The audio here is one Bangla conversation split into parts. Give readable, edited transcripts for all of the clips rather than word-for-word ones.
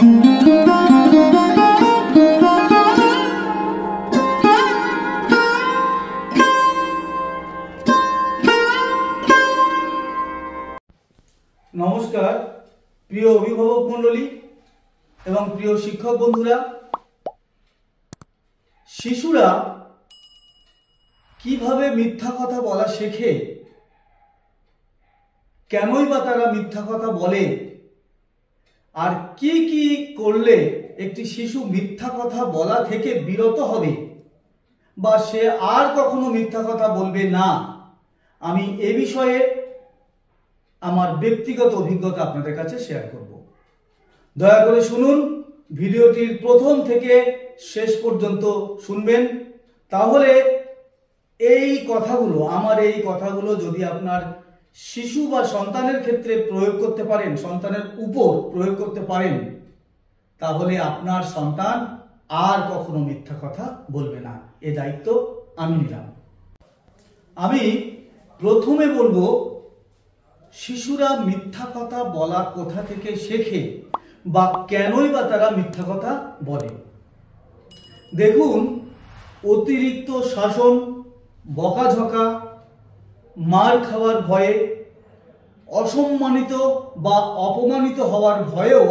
नमस्कार प्रिय अभिभावक मंडली एवं प्रिय शिक्षक बंधुरा शिशुरा কিভাবে মিথ্যা কথা বলা শেখে কেনই বা তারা মিথ্যা কথা বলে আর কি কি করলে একটি শিশু মিথ্যা কথা বলা থেকে বিরত হবে বা সে আর কখনো মিথ্যা কথা বলবে না আমি এই বিষয়ে আমার ব্যক্তিগত অভিজ্ঞতা আপনাদের কাছে শেয়ার করব। দয়া করে শুনুন, ভিডিওটির প্রথম থেকে শেষ পর্যন্ত শুনবেন, তাহলে আমার এই কথাগুলো যদি আপনার শিশু বা সন্তানের ক্ষেত্রে প্রয়োগ করতে পারেন, সন্তানের উপর প্রয়োগ করতে পারেন, তাহলে আপনার সন্তান আর কখনো মিথ্যা কথা বলবে না। এ দায়িত্ব আমি নিলাম। আমি প্রথমে বলবো, শিশুরা মিথ্যা কথা বলা কোথা থেকে শেখে বা কেনই বা তারা মিথ্যা কথা বলে। দেখুন, অতিরিক্ত শাসন, বকাঝকা, মার খাওয়ার ভয়ে, অসম্মানিত বা অপমানিত হওয়ার ভয়েও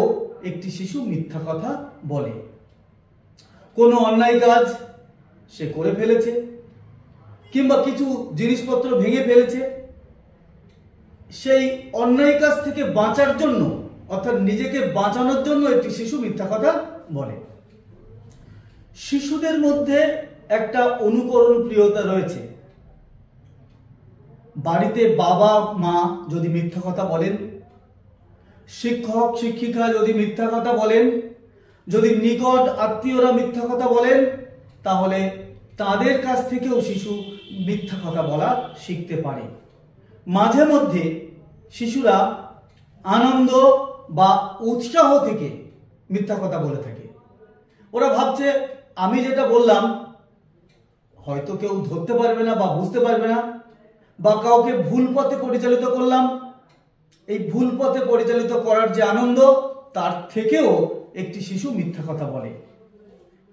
একটি শিশু মিথ্যা কথা বলে। কোনো অন্যায় কাজ সে করে ফেলেছে কিংবা কিছু জিনিসপত্র ভেঙে ফেলেছে, সেই অন্যায় কাজ থেকে বাঁচার জন্য অর্থাৎ নিজেকে বাঁচানোর জন্য একটি শিশু মিথ্যা কথা বলে। শিশুদের মধ্যে একটা অনুকরণ প্রিয়তা রয়েছে। বাড়িতে বাবা মা যদি মিথ্যা কথা বলেন, শিক্ষক শিক্ষিকা যদি মিথ্যা কথা বলেন, যদি নিকট আত্মীয়রা মিথ্যা কথা বলেন, তাহলে তাদের কাছ থেকেও শিশু মিথ্যা কথা বলা শিখতে পারে। মাঝে মধ্যে শিশুরা আনন্দ বা উৎসাহ থেকে মিথ্যা কথা বলে থাকে। ওরা ভাবছে আমি যেটা বললাম হয়তো কেউ ধরতে পারবে না বা বুঝতে পারবে না, বা কাউকে ভুল পথে পরিচালিত করলাম, এই ভুল পথে পরিচালিত করার যে আনন্দ, তার থেকেও একটি শিশু মিথ্যা কথা বলে।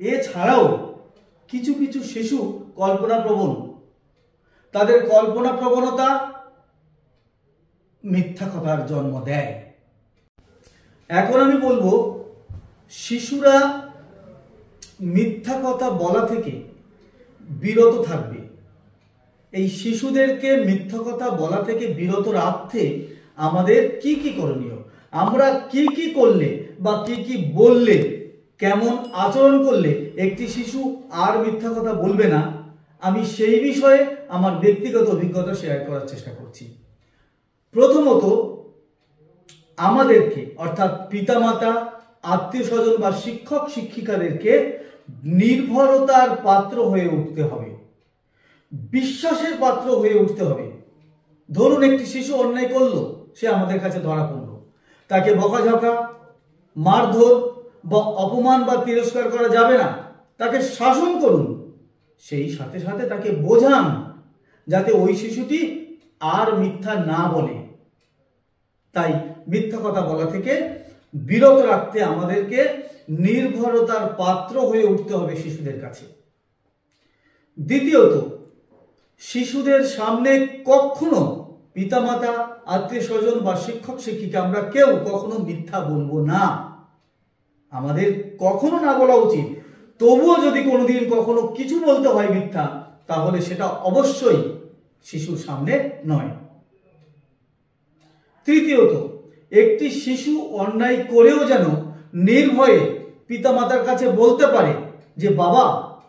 এছাড়াও কিছু কিছু শিশু কল্পনাপ্রবণ, তাদের কল্পনা প্রবণতা মিথ্যা কথার জন্ম দেয়। এখন আমি বলবো, শিশুরা মিথ্যা কথা বলা থেকে বিরত থাকবে। এই শিশুদেরকে মিথ্যা কথা বলা থেকে বিরত রাখতে আমাদের কি কি করণীয়, আমরা কি কি করলে বা কি কি বললে, কেমন আচরণ করলে একটি শিশু আর মিথ্যা কথা বলবে না, আমি সেই বিষয়ে আমার ব্যক্তিগত অভিজ্ঞতা শেয়ার করার চেষ্টা করছি। প্রথমত, আমাদেরকে অর্থাৎ পিতামাতা, আত্মীয় স্বজন বা শিক্ষক শিক্ষিকাদেরকে নির্ভরতার পাত্র হয়ে উঠতে হবে, বিশ্বাসের পাত্র হয়ে উঠতে হবে। ধরুন একটি শিশু অন্যায় করলো, সে আমাদের কাছে ধরা পড়লো, তাকে বকাঝকা, মারধর বা অপমান বা তিরস্কার করা যাবে না, তাকে শাসন করুন, সেই সাথে সাথে তাকে বোঝান যাতে ওই শিশুটি আর মিথ্যা না বলে। তাই মিথ্যা কথা বলা থেকে বিরত রাখতে আমাদেরকে নির্ভরতার পাত্র হয়ে উঠতে হবে শিশুদের কাছে। দ্বিতীয়ত, শিশুদের সামনে কখনো পিতামাতা, আত্মীয় স্বজন বা শিক্ষক শিক্ষিকা আমরা কেউ কখনো মিথ্যা বলবো না। আমাদের কখনো না বলা উচিত। তবুও যদি কোনোদিন কখনো কিছু বলতে হয় মিথ্যা, তাহলে সেটা অবশ্যই শিশুর সামনে নয়। তৃতীয়ত, একটি শিশু অন্যায় করেও যেন নির্ভয়ে পিতামাতার কাছে বলতে পারে যে বাবা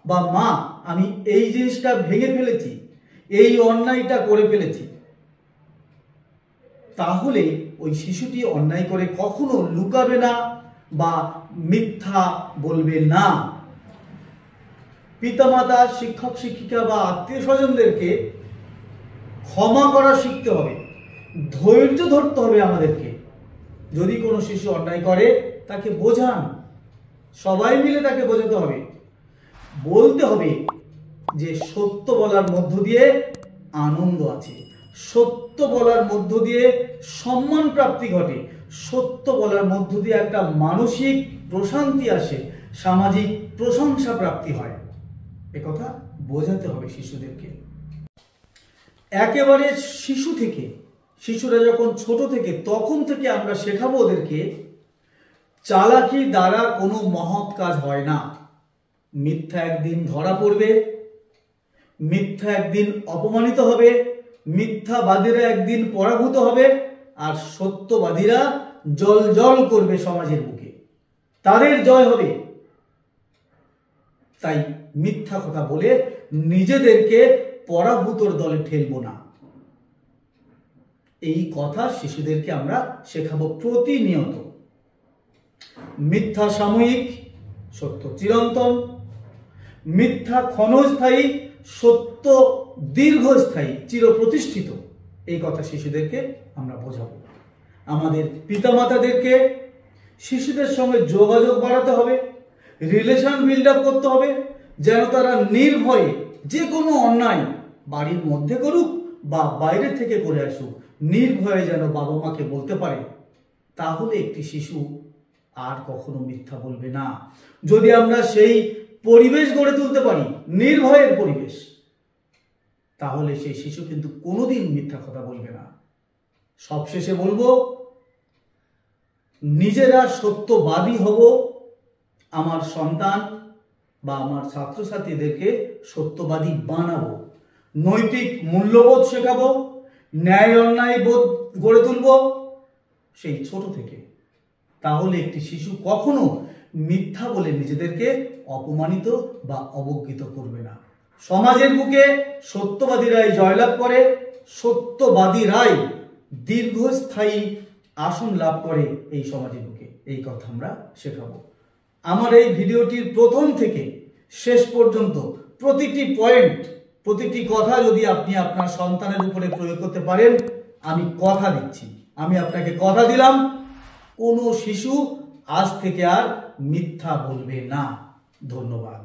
বা মা, আমি এই জিনিসটা ভেঙে ফেলেছি, এই অন্যায়টা করে ফেলেছি। তাহলে ওই শিশুটি অন্যায় করে কখনো লুকাবে না বা মিথ্যা বলবে না। পিতামাতা, শিক্ষক শিক্ষিকা বা আত্মীয় স্বজনদেরকে ক্ষমা করা শিখতে হবে, ধৈর্য ধরতে হবে আমাদেরকে। যদি কোনো শিশু অন্যায় করে তাকে বোঝান, সবাই মিলে তাকে বোঝাতে হবে, বলতে হবে যে সত্য বলার মধ্য দিয়ে আনন্দ আছে, সত্য বলার মধ্য দিয়ে সম্মান প্রাপ্তি ঘটে, সত্য বলার মধ্য দিয়ে একটা মানসিক প্রশান্তি আসে, সামাজিক প্রশংসা প্রাপ্তি হয়। একথা বোঝাতে হবে শিশুদেরকে। একেবারে শিশু থেকে, শিশুরা যখন ছোট থেকে, তখন থেকে আমরা শেখাবো ওদেরকে চালাকি দ্বারা কোনো মহৎ কাজ হয় না। মিথ্যা একদিন ধরা পড়বে, মিথ্যা একদিন অপমানিত হবে, মিথ্যাবাদীরা একদিন পরাভূত হবে, আর সত্যবাদীরা জ্বলজ্বল করবে সমাজের বুকে, তাদের জয় হবে। তাই মিথ্যা কথা বলে নিজেদেরকে পরাভূতর দলে ঠেলবো না। এই কথা শিশুদেরকে আমরা শেখাবো প্রতিনিয়ত। মিথ্যা সাময়িক, সত্য চিরন্তন। মিথ্যা ক্ষণস্থায়ী, সত্য দীর্ঘস্থায়ী, চিরপ্রতিষ্ঠিত। এই কথা শিশুদেরকে আমরা বোঝাবো। আমাদের পিতামাতাদেরকে শিশুদের সঙ্গে যোগাযোগ বাড়াতে হবে, রিলেশন বিল্ড আপ করতে হবে, যেন তারা নির্ভয়ে যে কোনো অন্যায় বাড়ির মধ্যে করুক বা বাইরে থেকে করে আসুক, নির্ভয়ে যেন বাবা মাকে বলতে পারে। তাহলে একটি শিশু আর কখনো মিথ্যা বলবে না। যদি আমরা সেই পরিবেশ গড়ে তুলতে পারি, নির্ভয়ের পরিবেশ, তাহলে সেই শিশু কিন্তু কোনোদিন মিথ্যা কথা বলবে না। সবশেষে বলবো, নিজেরা সত্যবাদী হব, আমার সন্তান বা আমার ছাত্রছাত্রীদেরকে সত্যবাদী বানাবো, নৈতিক মূল্যবোধ শেখাবো, ন্যায় অন্যায় বোধ গড়ে তুলব সেই ছোট থেকে। তাহলে একটি শিশু কখনো মিথ্যা বলে নিজেদেরকে অপমানিত বা অবজ্ঞিত করবে না। সমাজের বুকে সত্যবাদীরাই জয়লাভ করে, সত্যবাদীরাই দীর্ঘস্থায়ী আসন লাভ করে এই সমাজের বুকে। এই কথা আমরা শেখাবো। আমার এই ভিডিওটির প্রথম থেকে শেষ পর্যন্ত প্রতিটি পয়েন্ট, প্রতিটি কথা যদি আপনি আপনার সন্তানের উপরে প্রয়োগ করতে পারেন, আমি কথা দিচ্ছি, আমি আপনাকে কথা দিলাম, কোনো শিশু আজ থেকে আর মিথ্যা বলবে না। ধন্যবাদ।